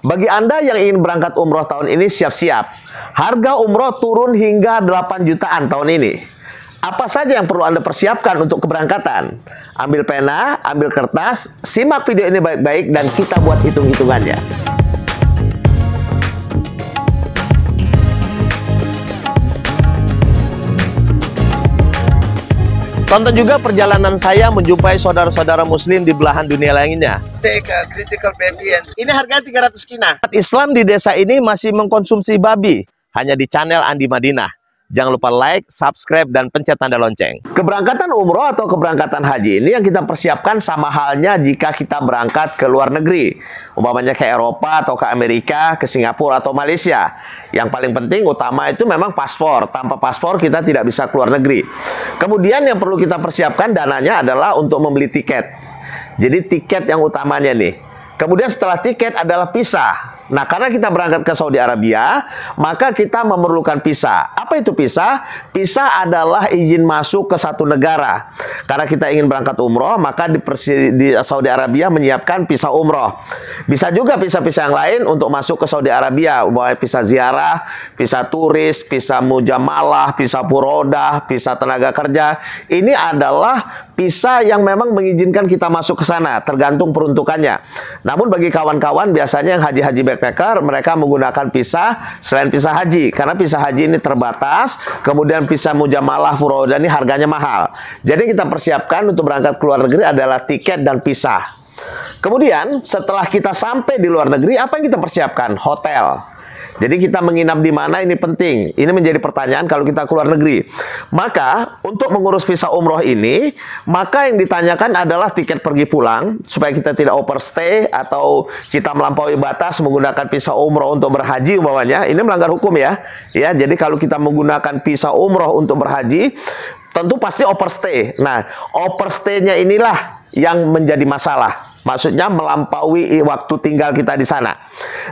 Bagi Anda yang ingin berangkat umroh tahun ini, siap-siap. Harga umroh turun hingga 8 jutaan tahun ini. Apa saja yang perlu Anda persiapkan untuk keberangkatan? Ambil pena, ambil kertas, simak video ini baik-baik dan kita buat hitung-hitungannya. Tonton juga perjalanan saya menjumpai saudara-saudara muslim di belahan dunia lainnya. Take a critical baby and ini harganya 300 kina. Islam di desa ini masih mengkonsumsi babi, hanya di channel Andi Madinah. Jangan lupa like, subscribe, dan pencet tanda lonceng. Keberangkatan umroh atau keberangkatan haji ini yang kita persiapkan sama halnya jika kita berangkat ke luar negeri. Umpamanya ke Eropa atau ke Amerika, ke Singapura atau Malaysia. Yang paling penting utama itu memang paspor. Tanpa paspor kita tidak bisa keluar negeri. Kemudian yang perlu kita persiapkan dananya adalah untuk membeli tiket. Jadi tiket yang utamanya nih. Kemudian setelah tiket adalah visa. Nah, karena kita berangkat ke Saudi Arabia, maka kita memerlukan visa. Apa itu visa? Visa adalah izin masuk ke satu negara. Karena kita ingin berangkat umroh, maka di Saudi Arabia menyiapkan visa umroh. Bisa juga visa-visa yang lain untuk masuk ke Saudi Arabia. Visa ziarah, visa turis, visa mujamalah, visa furodah, visa tenaga kerja. Ini adalah visa yang memang mengizinkan kita masuk ke sana, tergantung peruntukannya. Namun bagi kawan-kawan biasanya yang haji-haji backpacker, mereka menggunakan visa selain visa haji. Karena visa haji ini terbatas, kemudian visa mujamalah, furodah ini harganya mahal. Jadi kita persiapkan untuk berangkat ke luar negeri adalah tiket dan visa. Kemudian setelah kita sampai di luar negeri, apa yang kita persiapkan? Hotel. Jadi kita menginap di mana ini penting. Ini menjadi pertanyaan kalau kita keluar negeri. Maka untuk mengurus visa umroh ini, maka yang ditanyakan adalah tiket pergi pulang supaya kita tidak overstay atau kita melampaui batas menggunakan visa umroh untuk berhaji umpamanya. Ini melanggar hukum ya. Ya, jadi kalau kita menggunakan visa umroh untuk berhaji, tentu pasti overstay. Nah, overstay-nya inilah yang menjadi masalah. Maksudnya melampaui waktu tinggal kita di sana.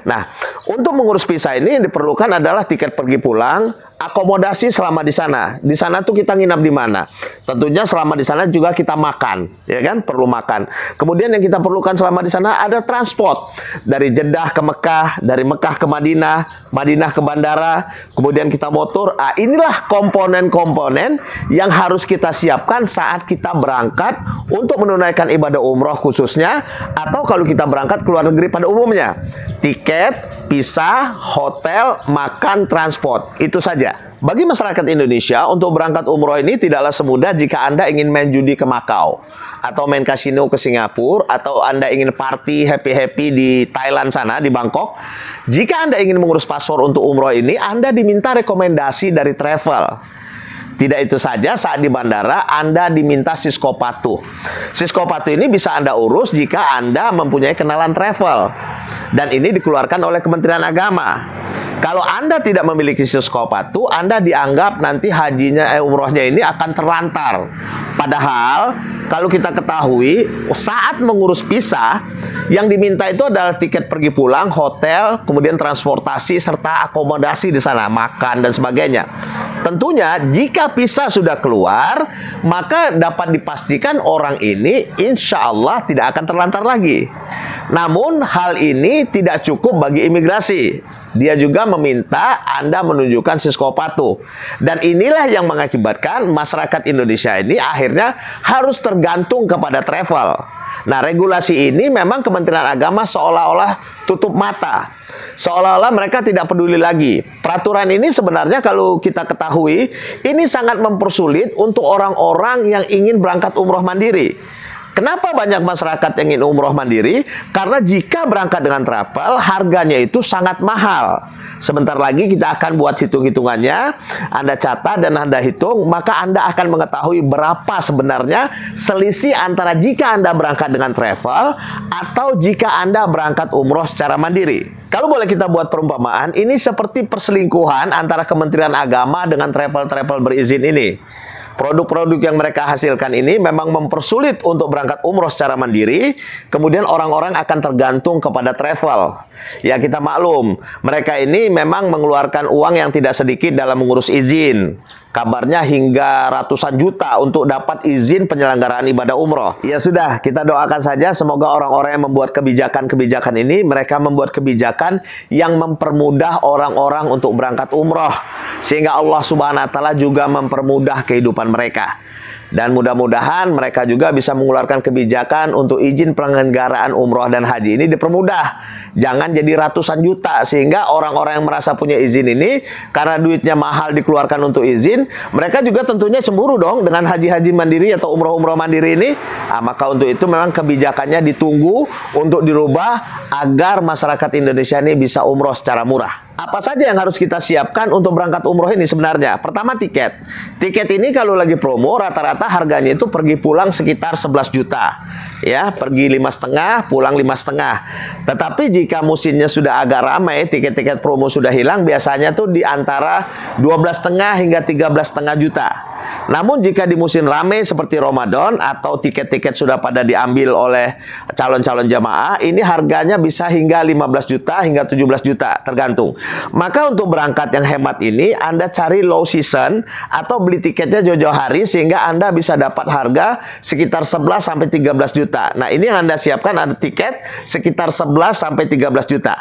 Nah, untuk mengurus visa ini yang diperlukan adalah tiket pergi pulang, akomodasi selama di sana. Di sana tuh kita nginap di mana? Tentunya selama di sana juga kita makan, ya kan? Perlu makan. Kemudian yang kita perlukan selama di sana ada transport dari Jeddah ke Mekah, dari Mekah ke Madinah, Madinah ke bandara, kemudian kita motor. Ah, inilah komponen-komponen yang harus kita siapkan saat kita berangkat untuk menunaikan ibadah umroh khususnya, atau kalau kita berangkat ke luar negeri pada umumnya. Tiket, visa, hotel, makan, transport. Itu saja. Bagi masyarakat Indonesia, untuk berangkat umroh ini tidaklah semudah jika Anda ingin main judi ke Makau, atau main kasino ke Singapura, atau Anda ingin party happy-happy di Thailand sana, di Bangkok. Jika Anda ingin mengurus paspor untuk umroh ini, Anda diminta rekomendasi dari travel. Tidak itu saja, saat di bandara Anda diminta Siskopatuh. Siskopatuh ini bisa Anda urus jika Anda mempunyai kenalan travel. Dan ini dikeluarkan oleh Kementerian Agama. Kalau Anda tidak memiliki Siskopatuh, Anda dianggap nanti umrohnya ini akan terlantar. Padahal kalau kita ketahui saat mengurus visa yang diminta itu adalah tiket pergi pulang, hotel, kemudian transportasi serta akomodasi di sana, makan dan sebagainya. Tentunya jika visa sudah keluar, maka dapat dipastikan orang ini insya Allah tidak akan terlantar lagi. Namun hal ini tidak cukup bagi imigrasi. Dia juga meminta Anda menunjukkan Siskopatuh. Dan inilah yang mengakibatkan masyarakat Indonesia ini akhirnya harus tergantung kepada travel. Nah, regulasi ini memang Kementerian Agama seolah-olah tutup mata. Seolah-olah mereka tidak peduli lagi. Peraturan ini sebenarnya kalau kita ketahui, ini sangat mempersulit untuk orang-orang yang ingin berangkat umroh mandiri. Kenapa banyak masyarakat yang ingin umroh mandiri? Karena jika berangkat dengan travel, harganya itu sangat mahal. Sebentar lagi kita akan buat hitung-hitungannya. Anda catat dan Anda hitung, maka Anda akan mengetahui berapa sebenarnya selisih antara jika Anda berangkat dengan travel atau jika Anda berangkat umroh secara mandiri. Kalau boleh kita buat perumpamaan, ini seperti perselingkuhan antara Kementerian Agama dengan travel-travel berizin ini. Produk-produk yang mereka hasilkan ini memang mempersulit untuk berangkat umroh secara mandiri, kemudian orang-orang akan tergantung kepada travel. Ya kita maklum, mereka ini memang mengeluarkan uang yang tidak sedikit dalam mengurus izin. Kabarnya hingga ratusan juta untuk dapat izin penyelenggaraan ibadah umroh. Ya sudah, kita doakan saja semoga orang-orang yang membuat kebijakan-kebijakan ini, mereka membuat kebijakan yang mempermudah orang-orang untuk berangkat umroh. Sehingga Allah Subhanahu wa Ta'ala juga mempermudah kehidupan mereka. Dan mudah-mudahan mereka juga bisa mengeluarkan kebijakan untuk izin penyelenggaraan umroh dan haji ini dipermudah. Jangan jadi ratusan juta, sehingga orang-orang yang merasa punya izin ini, karena duitnya mahal dikeluarkan untuk izin, mereka juga tentunya cemburu dong dengan haji-haji mandiri atau umroh-umroh mandiri ini. Nah, maka untuk itu memang kebijakannya ditunggu untuk dirubah agar masyarakat Indonesia ini bisa umroh secara murah. Apa saja yang harus kita siapkan untuk berangkat umroh ini sebenarnya? Pertama, tiket. Tiket ini kalau lagi promo, rata-rata harganya itu pergi pulang sekitar 11 juta. Ya, pergi 5,5, pulang 5,5. Tetapi jika musimnya sudah agak ramai, tiket-tiket promo sudah hilang, biasanya tuh di antara 12,5 hingga 13,5 juta. Namun jika di musim ramai seperti Ramadan atau tiket-tiket sudah pada diambil oleh calon-calon jamaah, ini harganya bisa hingga 15 juta hingga 17 juta tergantung. Maka untuk berangkat yang hemat ini, Anda cari low season atau beli tiketnya jauh-jauh hari sehingga Anda bisa dapat harga sekitar 11 sampai 13 juta. Nah, ini yang Anda siapkan ada tiket sekitar 11 sampai 13 juta.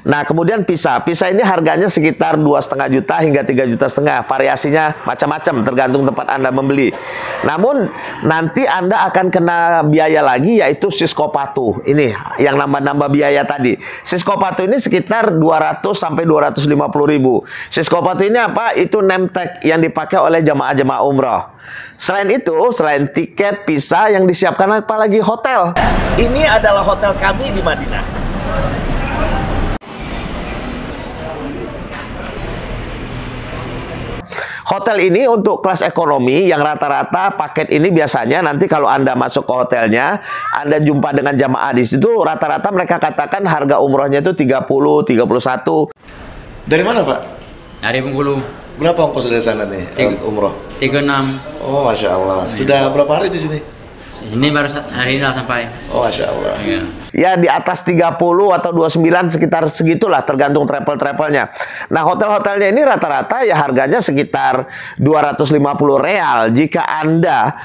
Nah, kemudian visa. Visa ini harganya sekitar 2,5 juta hingga 3,5 juta. Variasinya macam-macam tergantung tempat Anda membeli. Namun nanti Anda akan kena biaya lagi, yaitu Siskopatu. Ini yang nambah-nambah biaya tadi. Siskopatu ini sekitar 200 sampai 250 ribu. Siskopatu ini apa? Itu name tag yang dipakai oleh jamaah-jamaah umroh. Selain itu, selain tiket, visa, yang disiapkan apalagi hotel. Ini adalah hotel kami di Madinah. Hotel ini untuk kelas ekonomi yang rata-rata paket ini biasanya nanti kalau Anda masuk ke hotelnya, Anda jumpa dengan jamaah di situ, rata-rata mereka katakan harga umrohnya itu 30, 31. Dari mana, Pak? Dari Bengkulu. Berapa ongkos dari sana nih umroh? 36. Oh, Masya Allah. Sudah berapa hari di sini? Ini baru hari ini lah sampai. Oh, Masya Allah. Ya. Ya di atas 30 atau 29 sekitar segitulah tergantung travel-travelnya. Nah, hotel-hotelnya ini rata-rata ya harganya sekitar 250 real. Jika Anda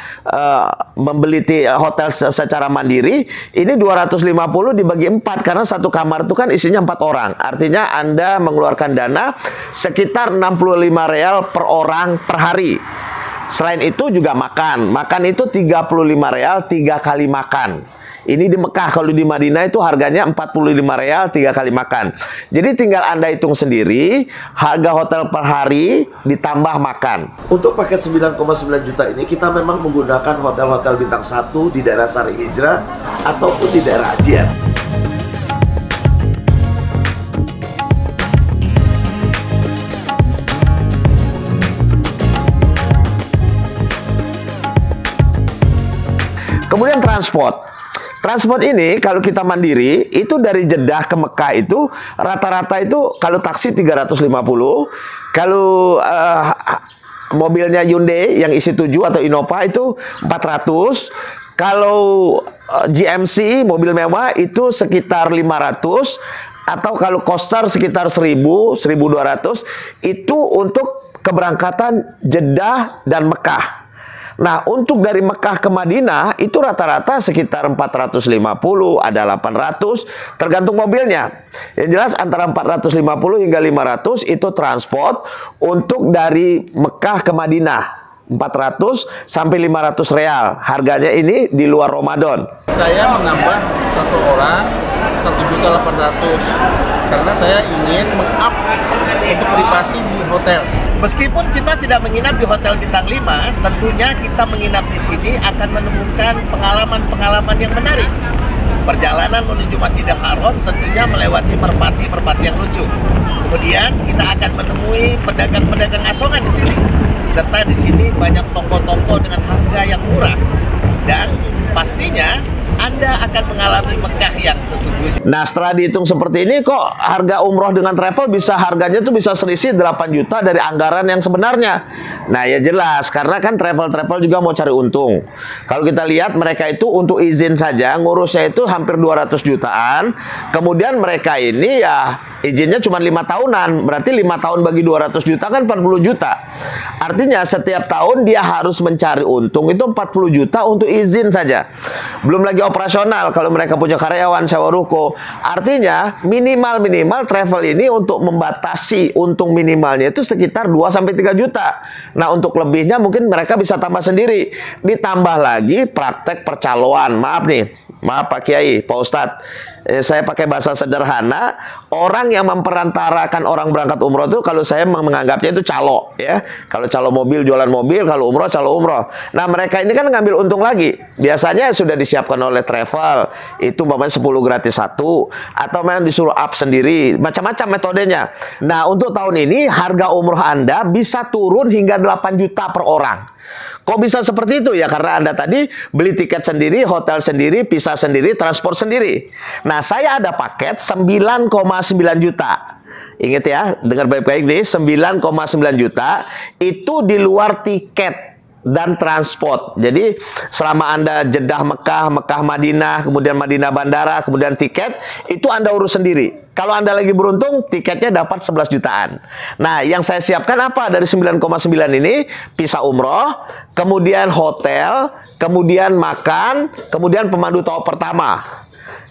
membeli hotel secara mandiri, ini 250 dibagi 4 karena satu kamar itu kan isinya 4 orang. Artinya Anda mengeluarkan dana sekitar 65 real per orang per hari. Selain itu juga makan. Makan itu 35 real 3 kali makan. Ini di Mekah, kalau di Madinah itu harganya 45 real 3 kali makan. Jadi tinggal Anda hitung sendiri harga hotel per hari ditambah makan. Untuk paket 9,9 juta ini kita memang menggunakan hotel-hotel bintang 1 di daerah Sari Hijrah ataupun di daerah Ajian. Kemudian transport. Transport ini kalau kita mandiri itu dari Jeddah ke Mekah itu rata-rata itu kalau taksi 350, kalau mobilnya Hyundai yang isi 7 atau Innova itu 400, kalau GMC mobil mewah itu sekitar 500, atau kalau coaster sekitar 1000, 1200. Itu untuk keberangkatan Jeddah dan Mekah. Nah, untuk dari Mekah ke Madinah itu rata-rata sekitar 450, ada 800, tergantung mobilnya. Yang jelas antara 450 hingga 500 itu transport untuk dari Mekah ke Madinah. 400 sampai 500 real. Harganya ini di luar Ramadan. Saya menambah satu orang 1.800.000 karena saya ingin meng-up untuk privasi di hotel. Meskipun kita tidak menginap di hotel bintang 5, tentunya kita menginap di sini akan menemukan pengalaman-pengalaman yang menarik. Perjalanan menuju Masjidil Haram tentunya melewati merpati-merpati yang lucu. Kemudian kita akan menemui pedagang-pedagang asongan di sini. Serta di sini banyak toko-toko dengan harga yang murah. Dan pastinya Anda akan mengalami Mekah yang sesungguhnya. Nah, setelah dihitung seperti ini, kok harga umroh dengan travel bisa harganya tuh bisa selisih 8 juta dari anggaran yang sebenarnya. Nah, ya jelas, karena kan travel juga mau cari untung. Kalau kita lihat mereka itu untuk izin saja ngurusnya itu hampir 200 jutaan. Kemudian mereka ini ya izinnya cuma 5 tahunan. Berarti 5 tahun bagi 200 juta kan 40 juta. Artinya setiap tahun dia harus mencari untung itu 40 juta untuk izin saja. Belum lagi operasional kalau mereka punya karyawan, sewa ruko. Artinya minimal travel ini untuk membatasi untung minimalnya itu sekitar 2-3 juta. Nah, untuk lebihnya mungkin mereka bisa tambah sendiri. Ditambah lagi praktek percaloan. Maaf Pak Kiai, Pak Ustadz, saya pakai bahasa sederhana. Orang yang memperantarakan orang berangkat umroh itu kalau saya menganggapnya itu calo, ya. Kalau calo mobil jualan mobil, kalau umroh calo umroh. Nah, mereka ini kan ngambil untung lagi. Biasanya sudah disiapkan oleh travel, itu umpamanya 10 gratis 1, atau memang disuruh up sendiri, macam-macam metodenya. Nah, untuk tahun ini harga umroh Anda bisa turun hingga 8 juta per orang. Kok bisa seperti itu? Ya karena Anda tadi beli tiket sendiri, hotel sendiri, visa sendiri, transport sendiri. Nah, saya ada paket 9,9 juta. Ingat ya, dengar baik-baik nih, 9,9 juta itu di luar tiket dan transport. Jadi selama Anda Jeddah Mekah, Mekah Madinah, kemudian Madinah Bandara, kemudian tiket, itu Anda urus sendiri. Kalau Anda lagi beruntung, tiketnya dapat 11 jutaan. Nah, yang saya siapkan apa dari 9,9 ini? Visa umroh, kemudian hotel, kemudian makan, kemudian pemandu tahap pertama.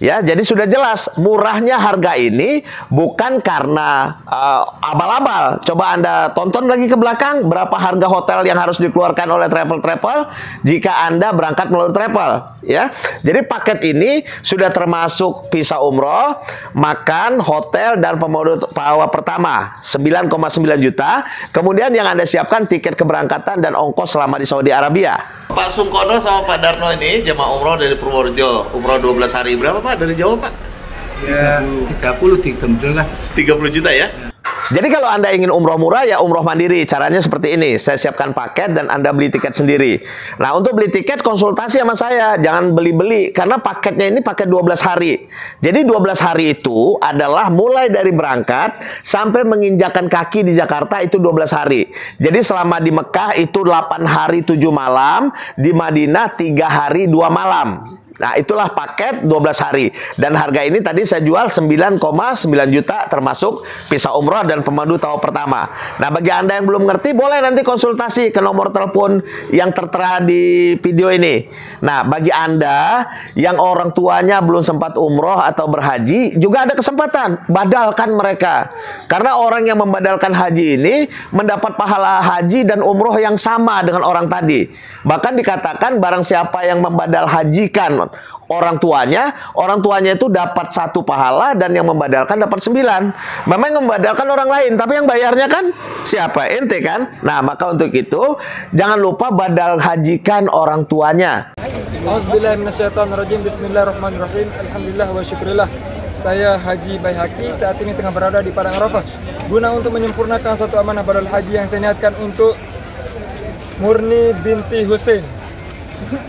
Ya, jadi sudah jelas murahnya harga ini bukan karena abal-abal. Coba Anda tonton lagi ke belakang berapa harga hotel yang harus dikeluarkan oleh travel jika Anda berangkat melalui travel, ya. Jadi paket ini sudah termasuk visa umroh, makan, hotel dan pemandu tahap pertama 9,9 juta. Kemudian yang Anda siapkan tiket keberangkatan dan ongkos selama di Saudi Arabia. Pak Sungkono sama Pak Darno ini jemaah umroh dari Purworejo, umroh 12 hari. Berapa Pak dari Jawa Pak? Ya 30 lah. 30 juta ya? Jadi kalau Anda ingin umroh murah, ya umroh mandiri. Caranya seperti ini. Saya siapkan paket dan Anda beli tiket sendiri. Nah, untuk beli tiket konsultasi sama saya. Jangan beli-beli. Karena paketnya ini paket 12 hari. Jadi 12 hari itu adalah mulai dari berangkat sampai menginjakan kaki di Jakarta itu 12 hari. Jadi selama di Mekah itu 8 hari 7 malam. Di Madinah 3 hari 2 malam. Nah, itulah paket 12 hari. Dan harga ini tadi saya jual 9,9 juta termasuk visa umroh dan pemandu tahap pertama. Nah, bagi Anda yang belum ngerti, boleh nanti konsultasi ke nomor telepon yang tertera di video ini. Nah, bagi Anda yang orang tuanya belum sempat umroh atau berhaji, juga ada kesempatan. Badalkan mereka. Karena orang yang membadalkan haji ini mendapat pahala haji dan umroh yang sama dengan orang tadi. Bahkan dikatakan barang siapa yang membadal hajikan orang tuanya itu dapat 1 pahala dan yang membadalkan dapat 9. Memang yang membadalkan orang lain, tapi yang bayarnya kan siapa? Ente kan? Nah, maka untuk itu jangan lupa badal hajikan orang tuanya. Auzubillahiminasyaitonirrajim. Bismillahirrahmanirrahim. Alhamdulillah wa syukurillah. Saya Haji Baihaqi saat ini tengah berada di Padang Arafah guna untuk menyempurnakan satu amanah badal haji yang saya niatkan untuk Murni binti Husain.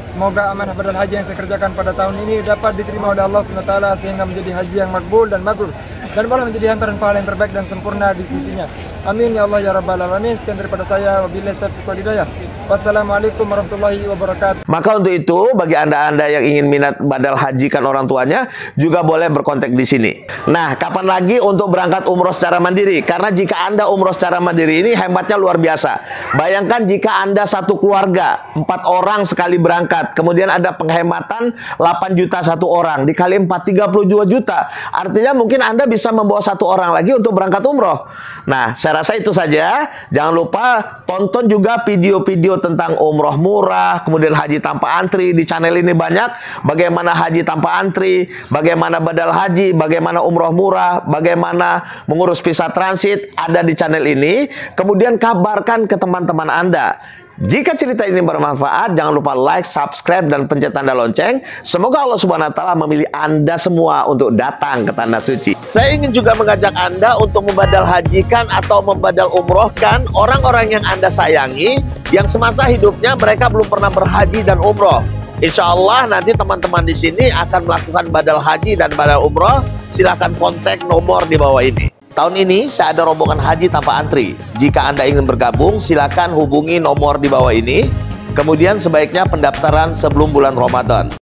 Semoga amanah badal haji yang saya kerjakan pada tahun ini dapat diterima oleh Allah SWT sehingga menjadi haji yang makbul dan mabrur dan boleh menjadi hantaran pahala yang terbaik dan sempurna di sisinya. Amin ya Allah ya Rabbal Alamin. Sekian daripada saya, wabillahi taufiq wal hidayah. Wassalamualaikum warahmatullahi wabarakatuh. Maka untuk itu bagi Anda yang ingin minat badal hajikan orang tuanya juga boleh berkontak di sini. Nah, kapan lagi untuk berangkat umroh secara mandiri? Karena jika Anda umroh secara mandiri ini hematnya luar biasa. Bayangkan jika Anda satu keluarga 4 orang sekali berangkat, kemudian ada penghematan 8 juta satu orang dikali 4 32 juta. Artinya mungkin Anda bisa membawa 1 orang lagi untuk berangkat umroh. Nah, saya rasa itu saja. Jangan lupa tonton juga video-video tentang umroh murah, kemudian haji tanpa antri. Di channel ini banyak bagaimana haji tanpa antri, bagaimana badal haji, bagaimana umroh murah, bagaimana mengurus visa transit, ada di channel ini. Kemudian kabarkan ke teman-teman Anda. Jika cerita ini bermanfaat, jangan lupa like, subscribe, dan pencet tanda lonceng. Semoga Allah Subhanahu wa Ta'ala memilih Anda semua untuk datang ke Tanah Suci. Saya ingin juga mengajak Anda untuk membadal hajikan atau membadal umrohkan orang-orang yang Anda sayangi, yang semasa hidupnya mereka belum pernah berhaji dan umroh. Insya Allah nanti teman-teman di sini akan melakukan badal haji dan badal umroh. Silahkan kontak nomor di bawah ini. Tahun ini saya ada rombongan haji tanpa antri. Jika Anda ingin bergabung, silakan hubungi nomor di bawah ini. Kemudian sebaiknya pendaftaran sebelum bulan Ramadan.